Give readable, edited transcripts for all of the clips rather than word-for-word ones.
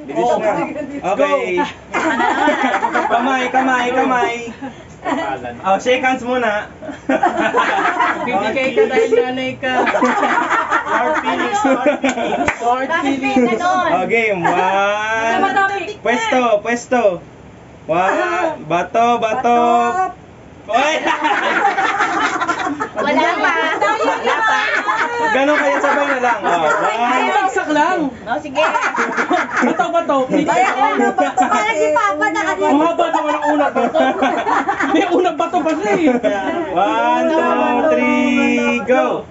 Bilis na. Okay. Kamay. Oh, shake hands muna. Bibigay ka dahil nanay ka. Lord feelings. Oh, game. One. Pwesto. One. Bato. Oy! Wala pa. Ganon kaya sabay na lang. Oh, one. Bagsak lang. Oh, sige. Bato. Lagi papa na kasi. Ang haba naman ang unang bato. May unang bato pa siya eh. 1, 2, 3, go!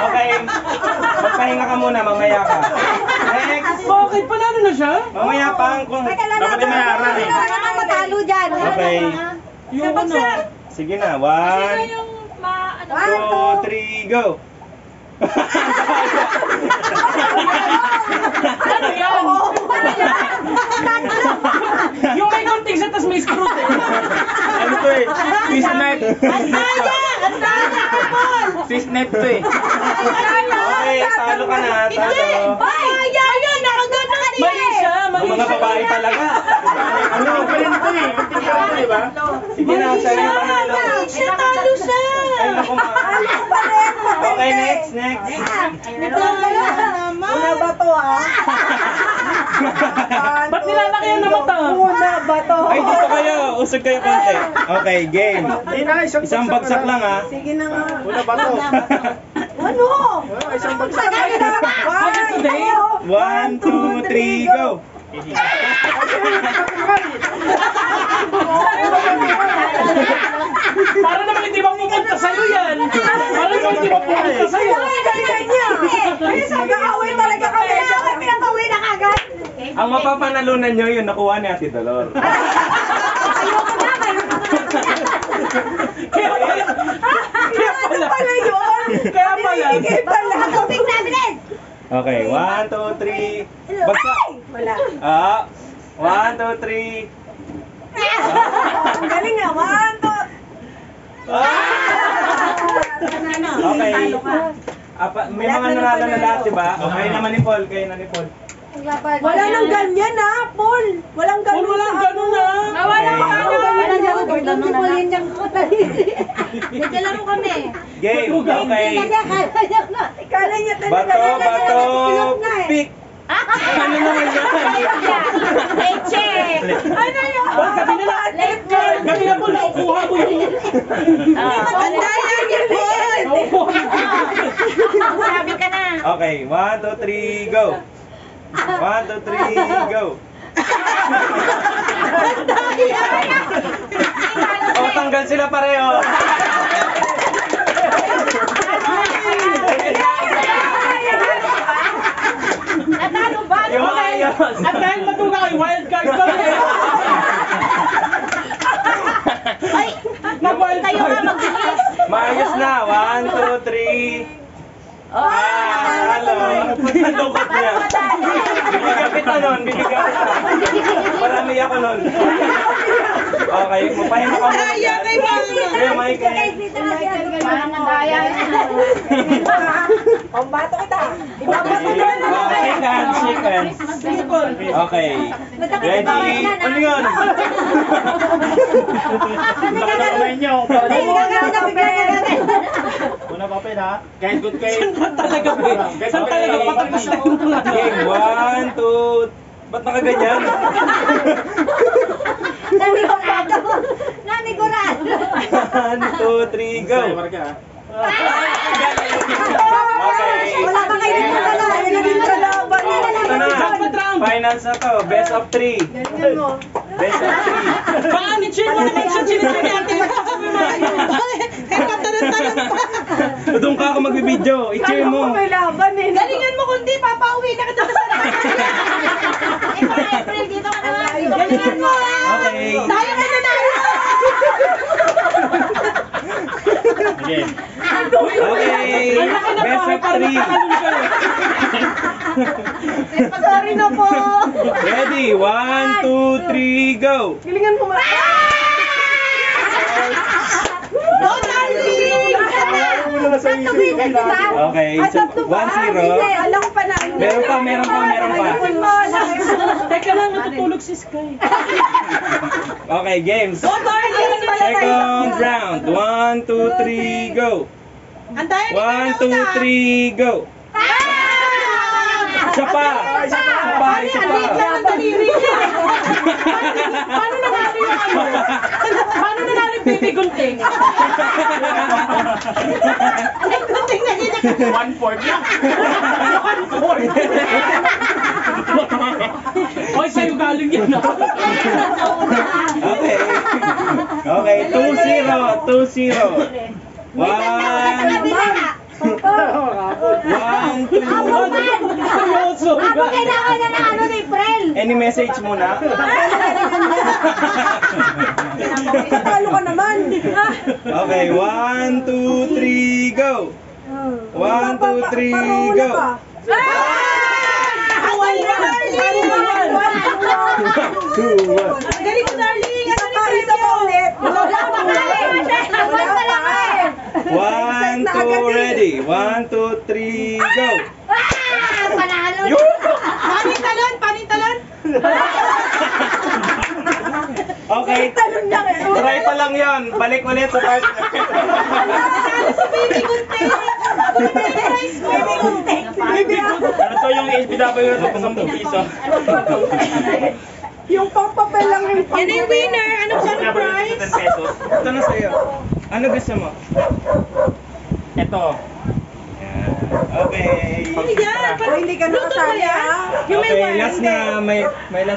Okay, magpahinga ka muna, mamaya ka. Next! Bakit? Panalo na siya? Mamaya pa, dapat yung mayaran eh. Wala kang matalo dyan. Okay, Yung ano? sige na, 1, 2, 3, go! Ano yan? Yung may konting sa tas may screws eh. Ano to eh? Fish knife. Fish knife to eh. Okay, talo ka na, talo. Mali siya, Ang mga babae talaga. Ano? Sige na, siya yung panalo. Talo siya. Ay, naku ma. Okay, next. Una ba to Ba't nilalaki yan na mata? Una ba to? Ay, dito kayo. Usog kayo konti. Okay, game. Isang bagsak lang ha. Sige na nga. Una ba to? Ano? Isang bagsak. Hanggang today? 1, 2, 3, go! Para naman hindi mapupunta sa'yo yan. Para naman hindi mapupunta sa'yo. Nag-aaway talaga kami. Pinag-aaway na kagad. Ang mapapanalunan nyo yung nakuha ni Ate Dolor. Ayoko na. Kaya pala yun. Kaya pala. Tubig na, bilis. Okay, 1, 2, 3. Bagsak! Wala. 1, 2, 3. Ang galing nga. 1, 2. Okay. May mga nanalo na lahat, diba? Okay naman ni Paul, kayo na ni Paul. Wala nang ganyan ha, Paul. Walang ganun. Walang ganun na. Walang ganun. Nagdala mo kami. Game, okay. Kala niya talaga. Bato, pick. Ano naman yan? Leche. Ano yun? Gabi na po, naukuha mo yun. Matanda yan yun, Paul. Sabi ka na. Okay, 1, 2, 3, go! 1, 2, 3, go! Oh, tanggal sila pareho! Natalo ba? Yung ayos! At dahil matuga kayo, wild card kami. Ay, tayo nga magbilis. Maayos na! 1, 2, 3... Halo! Ang lungkot niya! Bibigyan kita nun! Marami ako nun! Okay, mapahinga ka muna dyan. Kaya Mike eh! Parang nagaya. Pambato kita. Shake hands! Okay. Ready? Ano yun? Kamay nyo. Una pa pin ha. Kahit good kayo. Saan talaga ba? Saan talaga patakas na ito lang? Game, 1, 2... Ba't nakaganyan? Naniguran. 1, 2, 3, go! Okay. Wala pa kayo dito na. Ito na. Finals na to. Best of 3. Galingan mo. Best of 3. Baka ni-chill mo naman siya, chill-chill natin. Doon ka ako magbibideo. I-cheer mo. May laban eh. Galingan mo kundi papauwi na kita sa lahat. April, dito ka na. Galingan mo. Okay. Tayo ka na tayo. Sige. Okay. Best of 3. Sorry na po. Ready? 1, 2, 3, go! Galingan mo. Okay, so 1-0. Alam pa na. Meron pa, meron pa, meron pa. Teka lang, natutulog si Sky. Okay, games. Second round. 1, 2, 3, go. 1, 2, 3, go. Isa pa. Isa pa, isa pa. Paano nanalo yung ano? Paano nanalo yung baby gunting? 1/4 lang. 1/4. Oy, sa'yo galing yan ah. Okay. Okay, 2-0. 2-0. 1, 2, 1. Seryoso. Ako kailangan na ng ano ni Prel. Any message muna? Talo ka naman. Okay, 1, 2, 3, go. 1, 2, 3, go. Awal na, darling! 2, 1. Galing mo, darling! Ano ni Prel ulit? Wala pa nga eh! 1, 2, ready. 1, 2, 3, go. Panalo! Panintalon, panintalon. Okay, Talon lang eh. try pa lang yon. Balik ulit sa part. Baby gunting! Baby gunting! Ano to yung SPW na ito? 10 piso. Yung pang-papel lang yung Yan yung winner. Anong surprise? 10 pesos. Ito na sa'yo. Ano gusto mo? Ito. Yan. Okay. Yan. Hindi ka nakasali ah. Yung may Okay, wine. last na may last